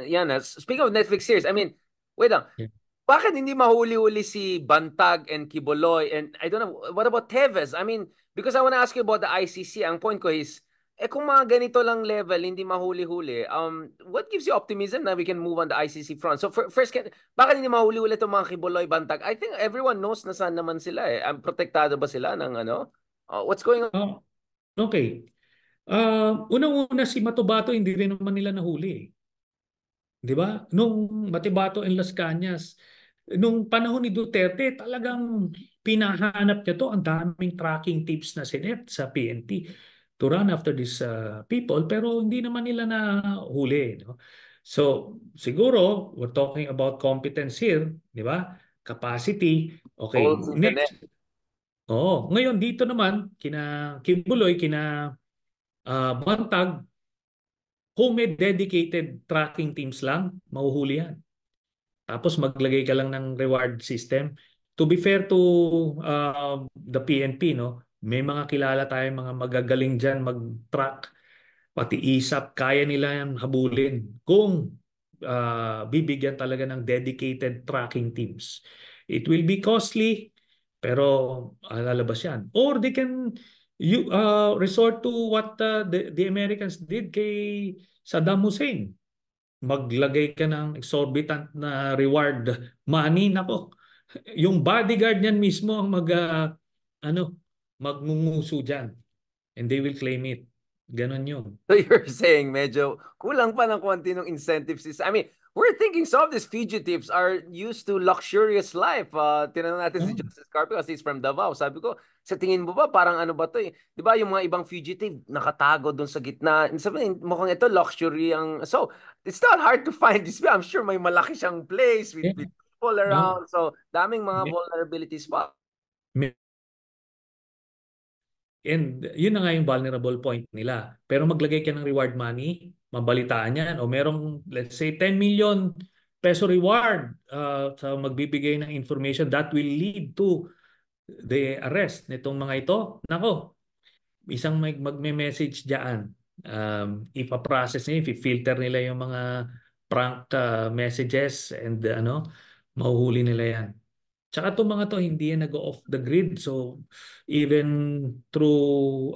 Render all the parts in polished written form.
Yan, speaking of Netflix series, I mean, wait lang. Yeah. Bakit hindi mahuli-huli si Bantag and Kiboloy and I don't know, what about Tevez? I mean, because I want to ask you about the ICC. Ang point ko is, kung mga ganito lang level, hindi mahuli-huli, what gives you optimism na we can move on the ICC front? So first, bakit hindi mahuli-huli itong mga Kiboloy, Bantag? I think everyone knows na saan naman sila eh. Protektado ba sila ng ano? What's going on? Oh, okay. Unang-una si Matubato hindi rin naman nila nahuli. 'Di ba? Nung Matibato and Las Cañas, nung panahon ni Duterte, talagang pinahanap niya to. Ang daming tracking tips na sinet sa PNP to run after these people, pero hindi naman nila nahuli. No? So, siguro, we're talking about competence here, di ba? Capacity. Okay, Holes in the net. next. Oo, ngayon dito naman, kina Kimbuloy, kina Bantag, kung may dedicated tracking teams lang, mahuhuli yan. Tapos maglagay ka lang ng reward system. To be fair to the PNP, no, may mga kilala tayong mga magagaling dyan mag-track, pati ISAP, kaya nila yan habulin kung bibigyan talaga ng dedicated tracking teams. It will be costly, pero lalabas yan. Or they can resort to what the Americans did kay Saddam Hussein. Maglagay ka ng exorbitant na reward money, nako. Yung bodyguard niyan mismo ang ano, magmumuso diyan and they will claim it. Ganon yun. So you're saying medyo kulang pa ng konti ng incentive system. I mean, we're thinking some of these fugitives are used to luxurious life. Tinanong natin si Oh, Justice Carpio kasi he's from Davao. Sabi ko, sa tingin mo ba parang ano ba to eh? 'Di ba yung mga ibang fugitive nakatago doon sa gitna. Sabi mukhang ito luxury ang so it's not hard to find this. I'm sure may malaki siyang place yeah. with people No. around. So daming mga May- vulnerabilities pa. may- And yun na nga yung vulnerable point nila. Pero maglagay ka ng reward money, mabalitaan yan. O merong, let's say, 10 million peso reward sa magbibigay ng information that will lead to the arrest nitong mga ito. Nako, isang magme-message diyan. Ipa-process nila, i-filter nila yung mga prank messages and mahuhuli nila yan. Tsaka itong mga to hindi yan nag-off the grid. So even through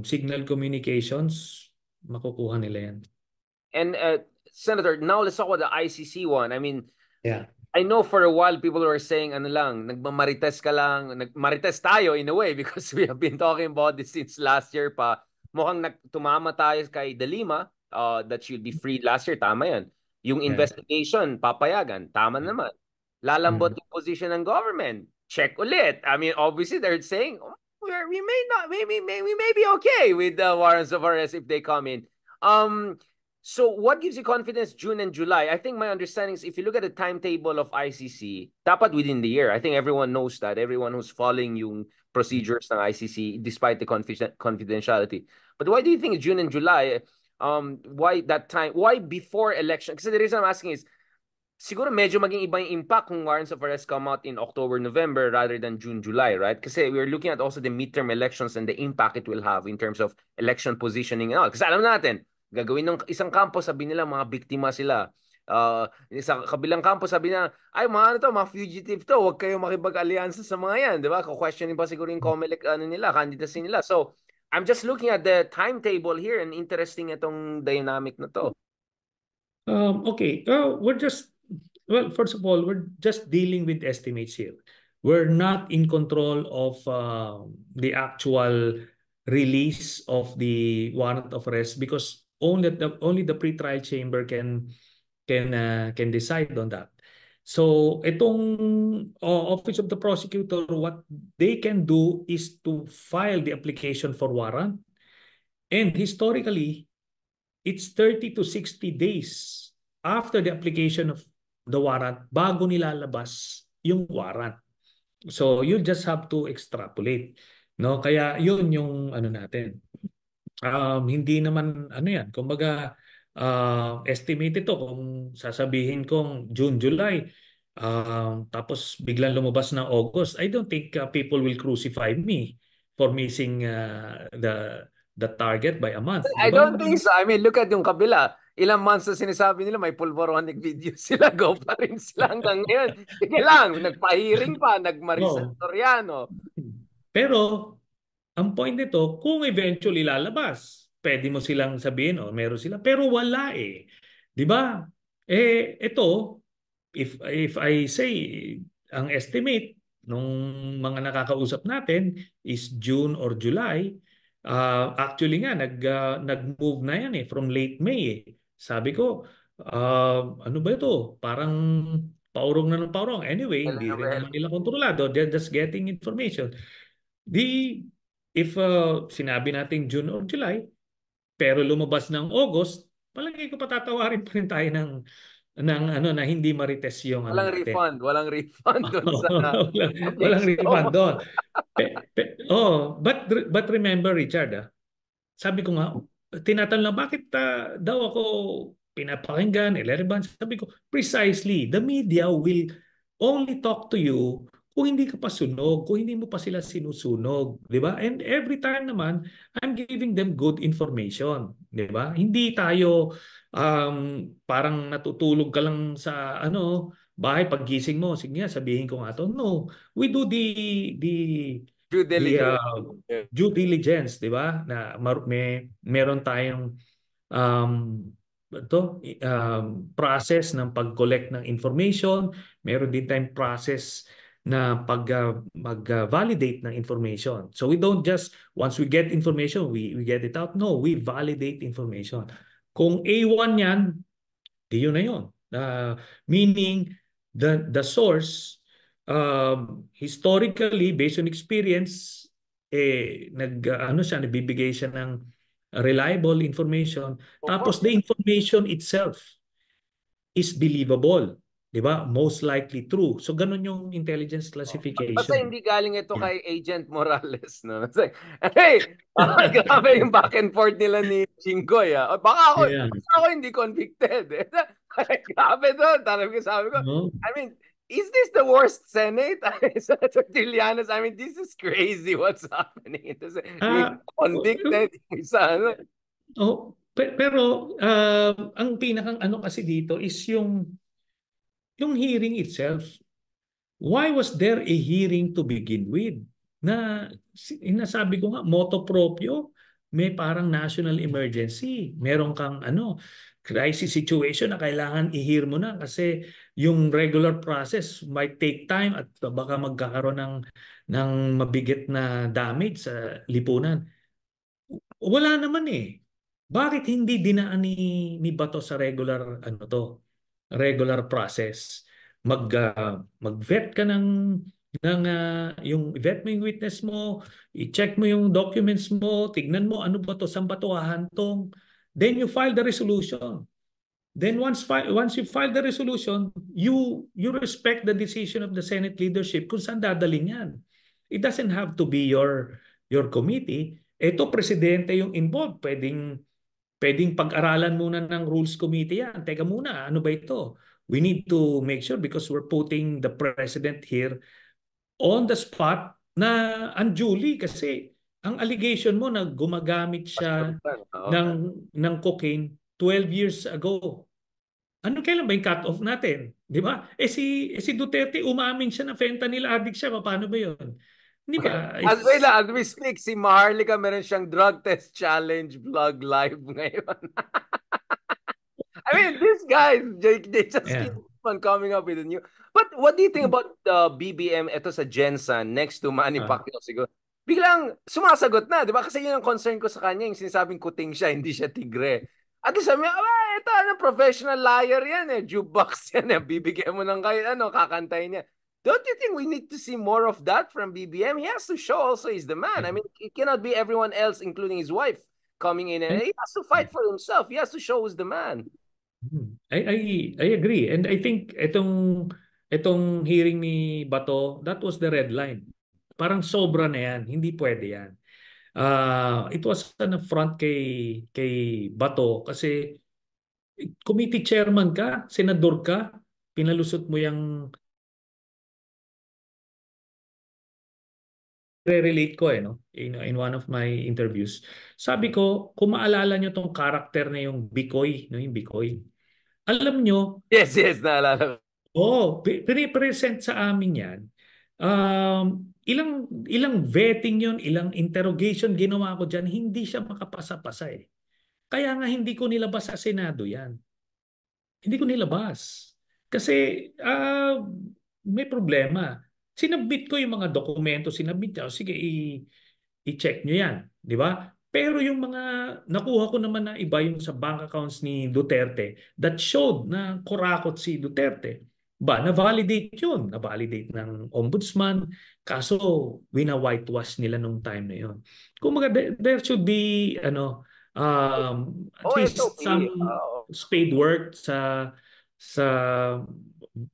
signal communications, makukuha nila yan. And Senator, now let's talk about the ICC one. I mean, Yeah. I know for a while people were saying ano lang, nagmamarites ka lang, nagmarites tayo in a way because we have been talking about this since last year pa. Mukhang tumama tayo kay De Lima that should be free last year, tama yan. Yung Yeah. investigation, papayagan, tama naman. Lalambot Mm. yung position ng government, check ulit. I mean, obviously they're saying, oh, we may not, we may be okay with the warrants of arrest if they come in. Um, So what gives you confidence June and July? I think my understanding is if you look at the timetable of ICC, dapat within the year. I think everyone knows that. Everyone who's following yung procedures ng ICC despite the confidentiality. But why do you think June and July? Why that time? Why before election? Kasi the reason I'm asking is siguro medyo maging iba yung impact kung warrants of arrest come out in October, November rather than June, July, right? Kasi we're looking at also the midterm elections and the impact it will have in terms of election positioning and all. Kasi alam natin, gagawin ng isang kampo, sabi nila mga biktima sila. Sa kabilang kampo, sabi na, ay mga ano to, mga fugitive to, huwag kayo makipag-alyansa sa mga yan, di ba? Questioning pa siguro yung COMELEC, ano nila, candidacy nila. So, I'm just looking at the timetable here and interesting itong dynamic na to. Okay. Well, first of all, we're just dealing with estimates here. We're not in control of the actual release of the warrant of arrest because only the pretrial chamber can decide on that. So, itong Office of the Prosecutor, what they can do is to file the application for warrant. And historically, it's 30 to 60 days after the application of the warrant bago nilalabas yung warrant. So you just have to extrapolate. No? Kaya yun yung ano natin. Hindi naman ano yan. Kumbaga estimated to kung sasabihin kong June, July tapos biglang lumabas na August. I don't think people will crucify me for missing the target by a month, di I ba? don't think so. I mean, look at yung kabila. ilang months na sinasabi nila may pulboronic video sila, go pa rin sila hanggang ngayon. Sige lang, nagpa-hearing pa, nagmarisa No. Soriano. Pero ang point nito, kung eventually lalabas, pwede mo silang sabihin, oh, meron sila. Pero wala eh. 'Di ba? Ito, if I say, ang estimate nung mga nakakausap natin is June or July, actually nga, nag-move na yan eh, from late May eh. Sabi ko, ano ba ito? Parang paurong na ng paurong. Anyway, Kailan hindi na ba? rin naman nila kontrolado. They're just getting information. Di, if sinabi natin June or July, pero lumabas ng August, palagay ko patatawarin pa rin tayo ng ano na hindi marites yung ano natin. Walang refund doon sa Walang published refund doon. But remember Richard, sabi ko nga, tinatanong lang, bakit daw ako pinapakinggan, irrelevant? Sabi ko, precisely, the media will only talk to you kung hindi ka pa sunog, kung hindi mo pa sila sinusunog, di ba? And every time naman, I'm giving them good information, di ba? Hindi tayo parang natutulog ka lang sa ano, bahay paggising mo, sige nga, sabihin ko nga to. No, we do the due the diligence. Yeah. due diligence, 'di ba? Na meron tayong um process ng pag-collect ng information, meron din tayong process na mag-validate ng information. So we don't just once we get information, we get it out. No, we validate information. Kung A1 yan, yun na yun. Meaning the source historically based on experience ano siya nagbibigay siya ng reliable information Of course. tapos the information itself is believable, 'di ba? Most likely true. So ganun yung intelligence Basta classification. hindi galing ito Yeah. kay Agent Morales, no? It's like, hey, grabe yung back and forth nila ni Jinggoy, ah. Yeah. Basta ako hindi convicted, eh. Grabe doon. Sabi ko, No? I mean, is this the worst Senate? Senator Trillanes, I mean, this is crazy what's happening. Yung Ah, convicted, yung isa, ano. pero ang pinakang ano kasi dito is yung hearing itself. Why was there a hearing to begin with? Na inasabi ko nga, motu proprio, may parang national emergency. Meron kang ano, crisis situation na kailangan i-hear mo na kasi yung regular process might take time at baka magkakaroon ng mabigat na damage sa lipunan. Wala naman eh. Bakit hindi dinaan ni Bato sa regular ano to? Regular process. Mag-vet ka yung vet mo yung witness mo, i-check mo yung documents mo, tignan mo ano ba to, saan ba to hahantong. Then you file the resolution. Then once you file the resolution, you respect the decision of the Senate leadership kung saan dadalhin yan. It doesn't have to be your committee. Ito presidente yung involved, pwedeng pag-aralan muna ng Rules Committee yan. Teka muna, ano ba ito? We need to make sure because we're putting the president here on the spot na unduly kasi ang allegation mo na gumagamit siya Oo. ng cocaine 12 years ago. Ano kailan ba yung cut-off natin? Di ba? Si Duterte umamin siya na fentanyl addict siya. Paano ba yun? Di ba? Wait lang, as we speak, si Maharlika meron siyang drug test challenge vlog live ngayon. I mean, these guys, they just Yeah. keep on coming up with a new. But what do you think about the BBM eto sa Jensen next to Manny Ah, Pacquiao siguro? Biglang sumasagot na, di ba? Kasi yun ang concern ko sa kanya, yung sinasabing kuting siya, hindi siya tigre. At sabi niya, ito, ano, professional liar yan eh. Jukebox yan eh. Bibigyan mo ng kayo, ano, kakantayin niya. Don't you think we need to see more of that from BBM? He has to show also he's the man. I mean, it cannot be everyone else, including his wife, coming in. And he has to fight for himself. He has to show who's the man. I agree. And I think itong hearing ni Bato, that was the red line. Parang sobra na yan. Hindi pwede yan. It was an affront kay Bato kasi committee chairman ka, senador ka, pinalusot mo yung relate ko no, in one of my interviews. Sabi ko, kung maalala nyo tong character na yung Bikoy, no, yung Bikoy. Alam nyo, Yes, yes, naalala ko. pinipresent sa amin yan. Ilang vetting yun, ilang interrogation ginawa ko dyan, hindi siya makapasa-pasa eh. Kaya nga hindi ko nilabas sa Senado yan. Hindi ko nilabas. Kasi may problema. Sinabit ko yung mga dokumento, sinabit niya. Sige, i-check nyo yan. Di ba? Pero yung mga nakuha ko naman na iba yung sa bank accounts ni Duterte that showed na kurakot si Duterte. Na-validate yun. Na-validate ng ombudsman. Kaso, wina-whitewash nila nung time na yun. Kung there should be at Oh, least SOP. some spade work sa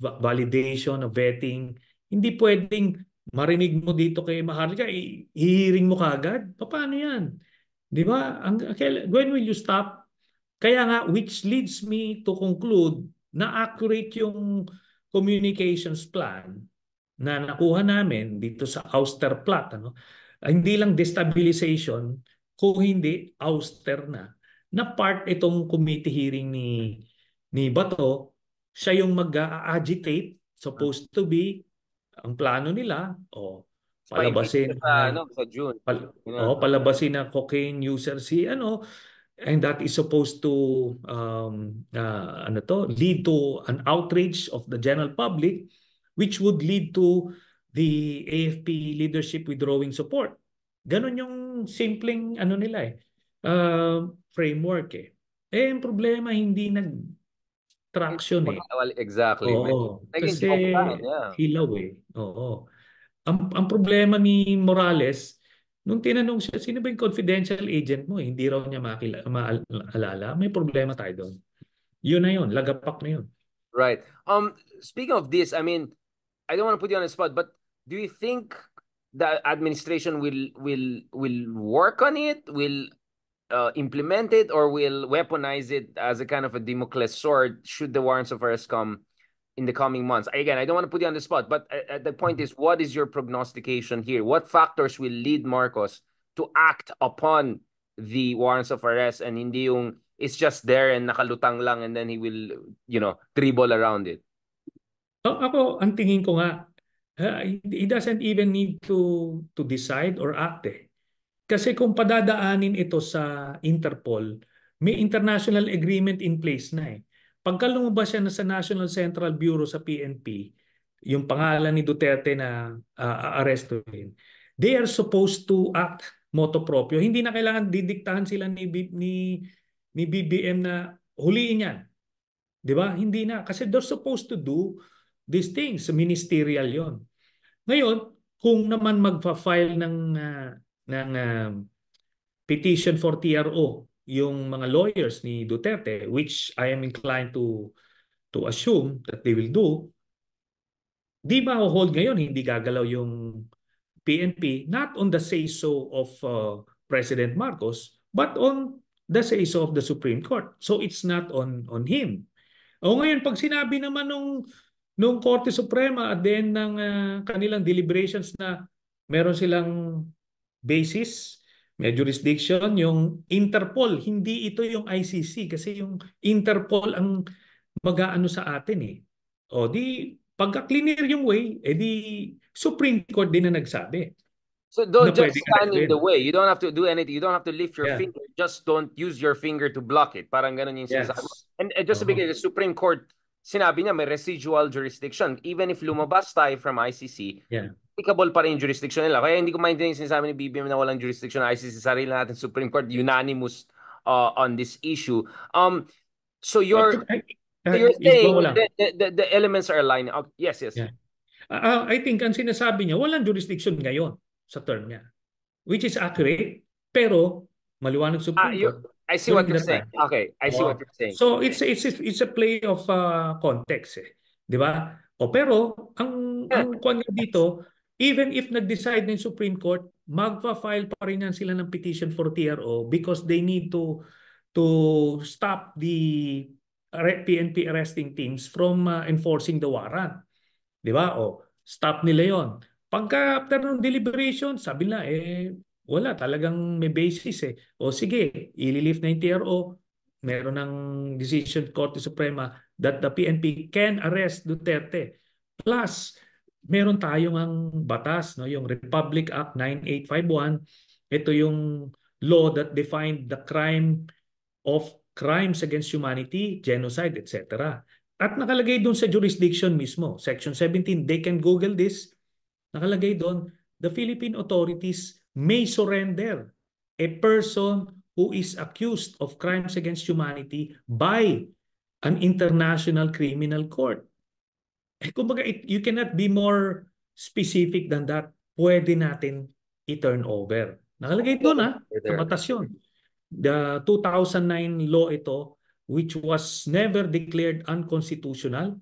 validation of vetting. Hindi pwedeng marinig mo dito kay Maharlika, hihiring mo kagad? Paano yan? Di ba? When will you stop? Kaya nga, which leads me to conclude na accurate yung communications plan na nakuha namin dito sa ouster plot. Hindi lang destabilization, kung hindi ouster na part itong committee hearing ni Bato, siya yung mag-agitate, supposed to be, ang plano nila, Pa-impeach palabasin siya sa, na sa June. Ganun. palabasin na cocaine user si and that is supposed to lead to an outrage of the general public, which would lead to the AFP leadership withdrawing support. Ganon yung simpleng nila framework eh. Ang problema hindi nag-traction eh. Well, exactly. Oo, Naging kasi joke lang, yeah. hilaw eh. Oo. Ang problema ni Morales, nung tinanong siya, sino ba yung confidential agent mo? Hindi raw niya maalala. May problema tayo doon. Yun na yun. Lagapak na yun. Right. Speaking of this, I mean, I don't want to put you on the spot, but do you think the administration will work on it, will implement it, or will weaponize it as a kind of a Damocles sword should the warrants of arrest come in the coming months? Again, I don't want to put you on the spot, but the point is, what is your prognostication here? What factors will lead Marcos to act upon the warrants of arrest and hindi yung it's just there and nakalutang lang and then he will, dribble around it? Ako, ang tingin ko nga, he doesn't even need to decide or act eh. Kasi kung padadaanin ito sa Interpol, may international agreement in place na eh. Pagka lumabas siya na sa National Central Bureau sa PNP, yung pangalan ni Duterte na aarestuhin, they are supposed to act motu proprio. Hindi na kailangan didiktahan sila ni BBM na huliin yan. Di ba? Hindi na. Kasi they're supposed to do these things. Ministerial yon. Ngayon, kung naman magfa-file ng petition for TRO yung mga lawyers ni Duterte, which I am inclined to assume that they will do, di ba hold ngayon, hindi gagalaw yung PNP, not on the say-so of President Marcos, but on the say-so of the Supreme Court. So it's not on him. Ngayon, pag sinabi naman nung Korte Suprema at the end ng kanilang deliberations na meron silang basis, may jurisdiction, yung Interpol, hindi ito yung ICC kasi yung Interpol ang mag-aano sa atin eh. Di pagka-clear yung way, di Supreme Court din na nagsabi So na don't just pwede stand in arrestin. the way. You don't have to do anything. You don't have to lift your Yeah. finger. Just don't use your finger to block it. Parang ganun yung sinasabi mo. Yes. And just to be clear, the Supreme Court, sinabi niya may residual jurisdiction. Even if lumabas tayo from ICC, Yeah. applicable pa rin yung jurisdiction nila. Kaya hindi ko maintindihan yung sinasabi ni BBM na walang jurisdiction ng ICC. Sarili natin Supreme Court, unanimous on this issue. So you're saying Go lang. the elements are aligning. Yes, yes. Yeah. I think ang sinasabi niya, walang jurisdiction ngayon sa term niya. Which is accurate, pero maliwanag Supreme Court. I see what you're saying. Okay, I see what you're saying. So it's a play of context eh. 'Di ba? Pero ang kwan dito, even if nag-decide ng Supreme Court, magfa-file pa rin yan sila ng petition for TRO because they need to stop the PNP arresting teams from enforcing the warrant. 'Di ba? Stop nila 'yon. Pagka after ng deliberation, sabi na, wala, talagang may basis eh. O sige, ililift na yung TRO, meron ng decision Korte Suprema that the PNP can arrest Duterte. Plus, meron tayong ang batas, no, yung Republic Act 9851. Ito yung law that defined the crime of crimes against humanity, genocide, etc. At nakalagay doon sa jurisdiction mismo, Section 17, they can Google this. Nakalagay doon, the Philippine authorities may surrender a person who is accused of crimes against humanity by an international criminal court. Kumbaga, you cannot be more specific than that. Pwede natin i-turn over. Nakalagay doon sa There. batas yun. The 2009 law ito, which was never declared unconstitutional.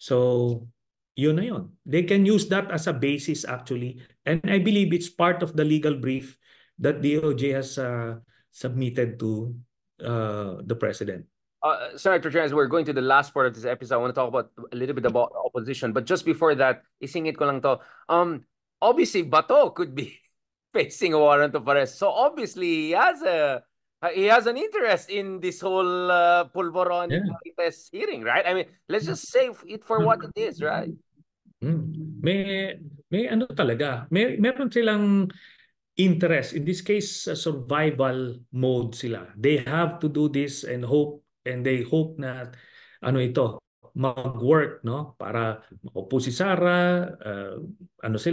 So, yun na yun. They can use that as a basis actually. And I believe it's part of the legal brief that DOJ has submitted to the president. Senator Trias, we're going to the last part of this episode. I want to talk about a little bit about opposition, but just before that, isingit ko lang to. Obviously, Bato could be facing a warrant of arrest. So obviously, he has an interest in this whole Pulveron Yeah. Marites hearing, right? I mean, let's just say it for what it is, right? May ano talaga. Meron silang interest. In this case, survival mode sila. They have to do this and they hope na ano ito, mag-work, no? Para makupo si Sara, ano sila